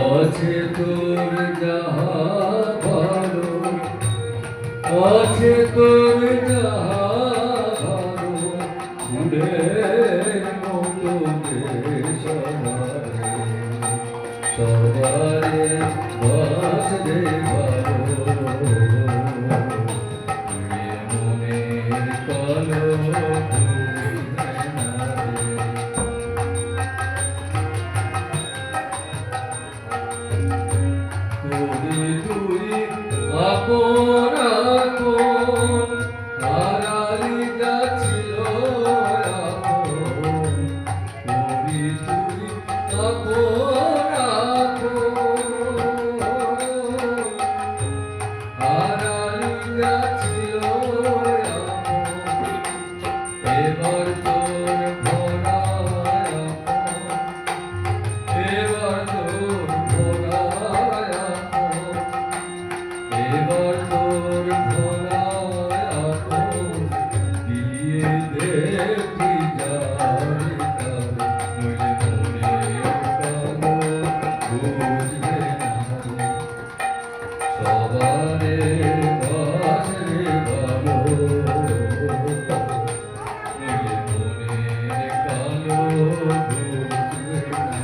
আছে তোর যাহা ভালো, আছে তোর যাহা ভালো, ফুলের মতো সবারে সবারে বাসরে ভালো, মনের কালো আপন আপন হারালি যাচ্ছিল আপন, তুই তুই আপন আপন হারালি যাচ্ছিল আপন, এবার তোর ভরা আপন, এবার তোর ভরা আপন, এবার তোর ভরা আপন দিয়ে দেখি যারে তারে, নইলে মনের কালো বুঝবে না রে, সবারে বাসরে ভালো, নইলে মনের কালো বুঝবে না।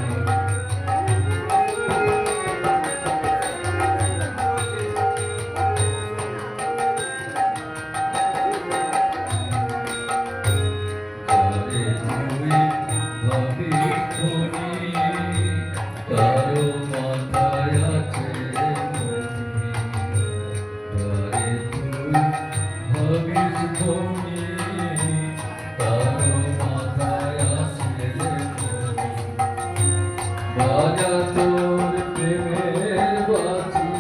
কারো মাথায় আছে তারে তুই ভাবিস খনি, কারো মাথায় আছে বাজা তোর প্রেমের বাঁশি,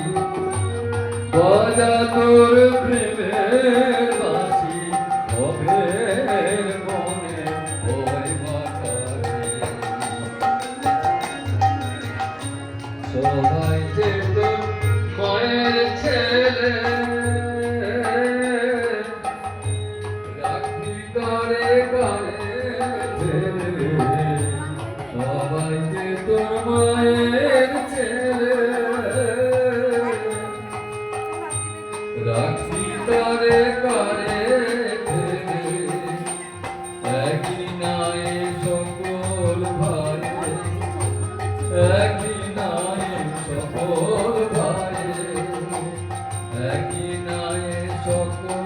বাজা তোর প্রেমের বাঁশি, অভের মনে ভয় বাতারে, সবাই যে তো মায়ের ছেলে, রাখবি কারে কারে ছেলে, সবাই যে তোর মায়ের ছেলে, রাখবি কারে কারে ছেলে, একই নাই সকল ভাই, একই নাই সকল ভাই, একই নাই সকল